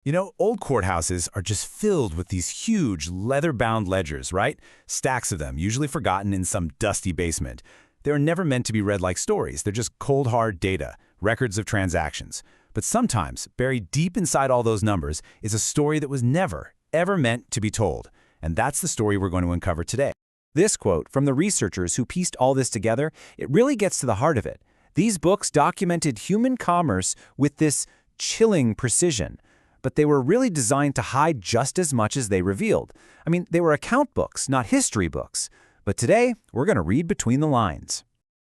You know, old courthouses are just filled with these huge leather-bound ledgers, right? Stacks of them, usually forgotten in some dusty basement. They're never meant to be read like stories. They're just cold, hard data, records of transactions. But sometimes, buried deep inside all those numbers, is a story that was never, ever meant to be told. And that's the story we're going to uncover today. This quote from the researchers who pieced all this together, it really gets to the heart of it. These books documented human commerce with this chilling precision, but they were really designed to hide just as much as they revealed. I mean, they were account books, not history books. But today, we're going to read between the lines.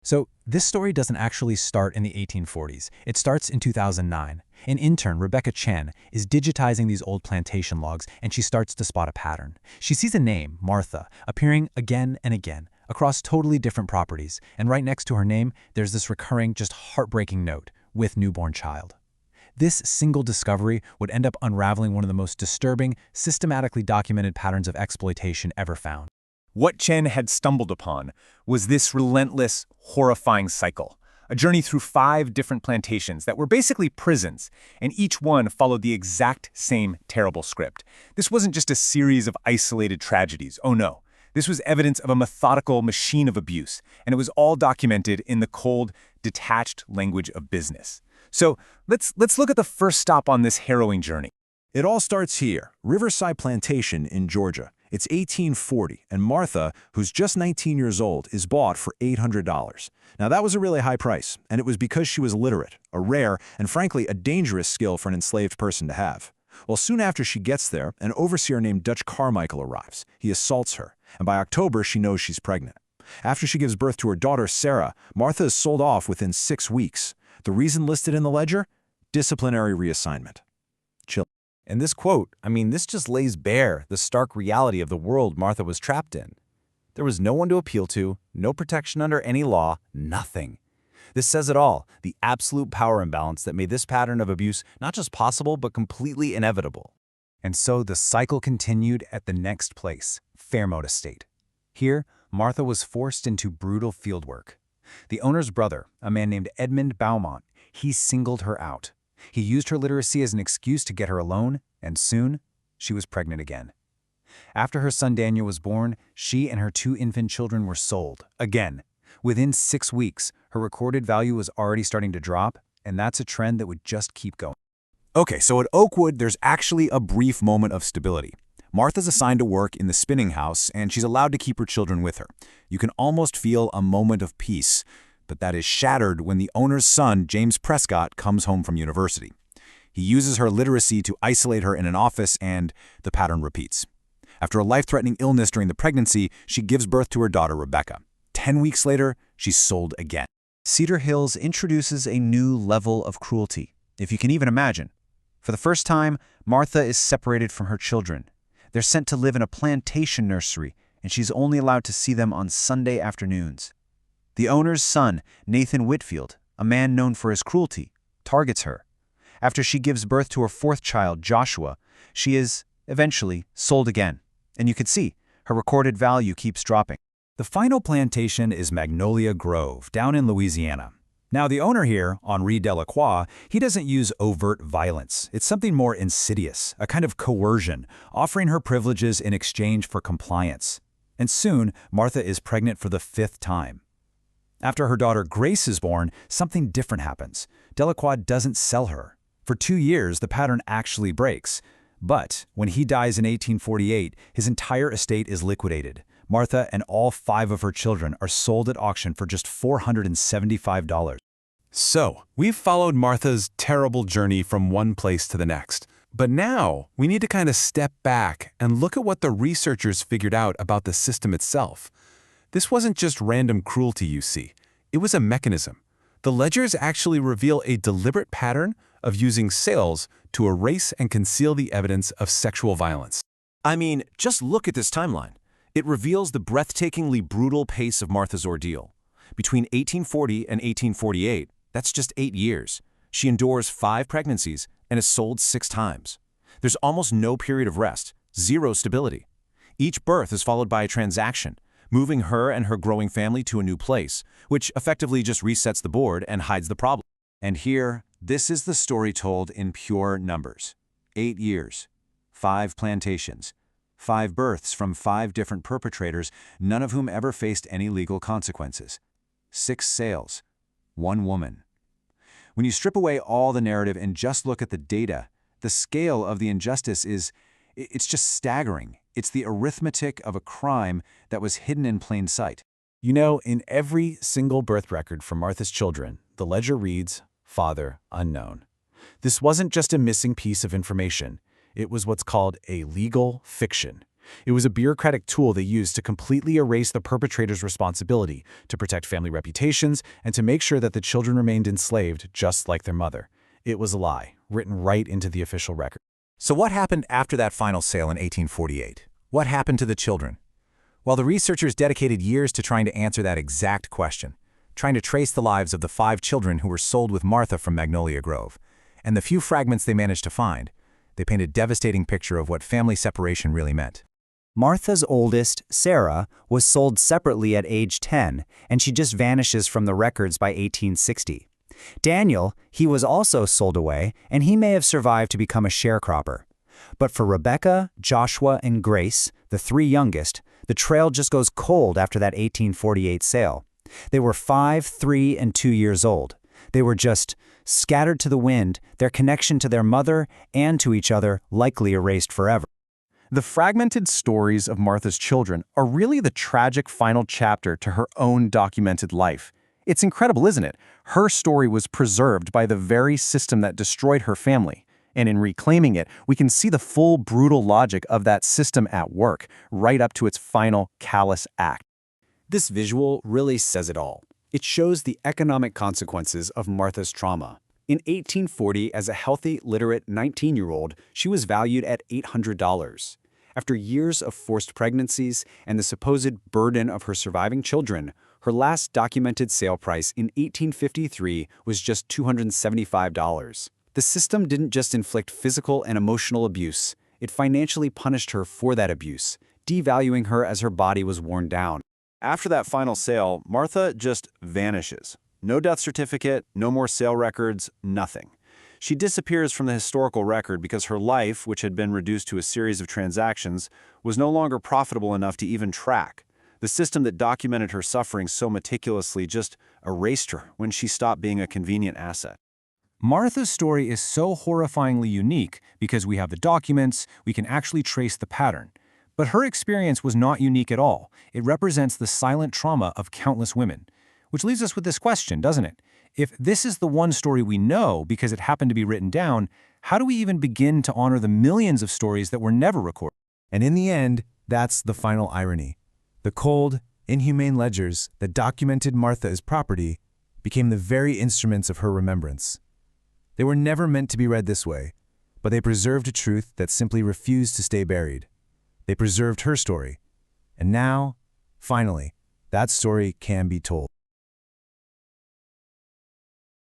So, this story doesn't actually start in the 1840s. It starts in 2009. An intern, Rebecca Chen, is digitizing these old plantation logs, and she starts to spot a pattern. She sees a name, Martha, appearing again and again, across totally different properties. And right next to her name, there's this recurring, just heartbreaking note, with newborn child. This single discovery would end up unraveling one of the most disturbing, systematically documented patterns of exploitation ever found. What Chen had stumbled upon was this relentless, horrifying cycle, a journey through 5 different plantations that were basically prisons, and each one followed the exact same terrible script. This wasn't just a series of isolated tragedies, oh no. This was evidence of a methodical machine of abuse, and it was all documented in the cold, detached language of business. So let's look at the first stop on this harrowing journey. It all starts here, Riverside Plantation in Georgia. It's 1840, and Martha, who's just 19 years old, is bought for $800. Now that was a really high price, and it was because she was literate, a rare and frankly a dangerous skill for an enslaved person to have. Well, soon after she gets there, an overseer named Dutch Carmichael arrives. He assaults her, and by October she knows she's pregnant. After she gives birth to her daughter Sarah, Martha is sold off within 6 weeks. The reason listed in the ledger? Disciplinary reassignment. Chill. And this quote, this just lays bare the stark reality of the world Martha was trapped in. There was no one to appeal to, no protection under any law, nothing. This says it all, the absolute power imbalance that made this pattern of abuse not just possible, but completely inevitable. And so the cycle continued at the next place, Fairmount Estate. Here, Martha was forced into brutal fieldwork. The owner's brother, a man named Edmund Beaumont, he singled her out. He used her literacy as an excuse to get her alone, and soon, she was pregnant again. After her son Daniel was born, she and her 2 infant children were sold, again. Within 6 weeks, her recorded value was already starting to drop, and that's a trend that would just keep going. Okay, so at Oakwood, there's actually a brief moment of stability. Martha's assigned to work in the spinning house, and she's allowed to keep her children with her. You can almost feel a moment of peace, but that is shattered when the owner's son, James Prescott, comes home from university. He uses her literacy to isolate her in an office, and the pattern repeats. After a life-threatening illness during the pregnancy, she gives birth to her daughter, Rebecca. 10 weeks later, she's sold again. Cedar Hills introduces a new level of cruelty, if you can even imagine. For the first time, Martha is separated from her children. They're sent to live in a plantation nursery, and she's only allowed to see them on Sunday afternoons. The owner's son, Nathan Whitfield, a man known for his cruelty, targets her. After she gives birth to her 4th child, Joshua, she is, eventually, sold again. And you can see, her recorded value keeps dropping. The final plantation is Magnolia Grove, down in Louisiana. Now, the owner here, Henri Delacroix, he doesn't use overt violence. It's something more insidious, a kind of coercion, offering her privileges in exchange for compliance. And soon, Martha is pregnant for the 5th time. After her daughter Grace is born, something different happens. Delacroix doesn't sell her. For 2 years, the pattern actually breaks. But when he dies in 1848, his entire estate is liquidated. Martha and all 5 of her children are sold at auction for just $475. So, we've followed Martha's terrible journey from one place to the next. But now, we need to kind of step back and look at what the researchers figured out about the system itself. This wasn't just random cruelty, you see. It was a mechanism. The ledgers actually reveal a deliberate pattern of using sales to erase and conceal the evidence of sexual violence. Just look at this timeline. It reveals the breathtakingly brutal pace of Martha's ordeal. Between 1840 and 1848, that's just 8 years, she endures 5 pregnancies and is sold 6 times. There's almost no period of rest, 0 stability. Each birth is followed by a transaction, moving her and her growing family to a new place, which effectively just resets the board and hides the problem. And here, this is the story told in pure numbers. 8 years, 5 plantations, 5 births from 5 different perpetrators, none of whom ever faced any legal consequences. 6 sales, 1 woman. When you strip away all the narrative and just look at the data, the scale of the injustice it's just staggering. It's the arithmetic of a crime that was hidden in plain sight. You know, in every single birth record for Martha's children, the ledger reads, "Father unknown." This wasn't just a missing piece of information. It was what's called a legal fiction. It was a bureaucratic tool they used to completely erase the perpetrator's responsibility, to protect family reputations, and to make sure that the children remained enslaved just like their mother. It was a lie, written right into the official record. So what happened after that final sale in 1848? What happened to the children? Well, the researchers dedicated years to trying to answer that exact question, trying to trace the lives of the 5 children who were sold with Martha from Magnolia Grove. And the few fragments they managed to find, they paint a devastating picture of what family separation really meant. Martha's oldest, Sarah, was sold separately at age 10, and she just vanishes from the records by 1860. Daniel, he was also sold away, and he may have survived to become a sharecropper. But for Rebecca, Joshua, and Grace, the 3 youngest, the trail just goes cold after that 1848 sale. They were 5, 3, and 2 years old. They were just scattered to the wind, their connection to their mother and to each other likely erased forever. The fragmented stories of Martha's children are really the tragic final chapter to her own documented life. It's incredible, isn't it? Her story was preserved by the very system that destroyed her family. And in reclaiming it, we can see the full brutal logic of that system at work, right up to its final callous act. This visual really says it all. It shows the economic consequences of Martha's trauma. In 1840, as a healthy, literate 19-year-old, she was valued at $800. After years of forced pregnancies and the supposed burden of her surviving children, her last documented sale price in 1853 was just $275. The system didn't just inflict physical and emotional abuse, it financially punished her for that abuse, devaluing her as her body was worn down. After that final sale, Martha just vanishes. No death certificate, no more sale records, nothing. She disappears from the historical record because her life, which had been reduced to a series of transactions, was no longer profitable enough to even track. The system that documented her suffering so meticulously just erased her when she stopped being a convenient asset. Martha's story is so horrifyingly unique because we have the documents, we can actually trace the pattern. But her experience was not unique at all. It represents the silent trauma of countless women. Which leaves us with this question, doesn't it? If this is the one story we know because it happened to be written down, how do we even begin to honor the millions of stories that were never recorded? And in the end, that's the final irony. The cold, inhumane ledgers that documented Martha as property became the very instruments of her remembrance. They were never meant to be read this way, but they preserved a truth that simply refused to stay buried. They preserved her story. And now, finally, that story can be told.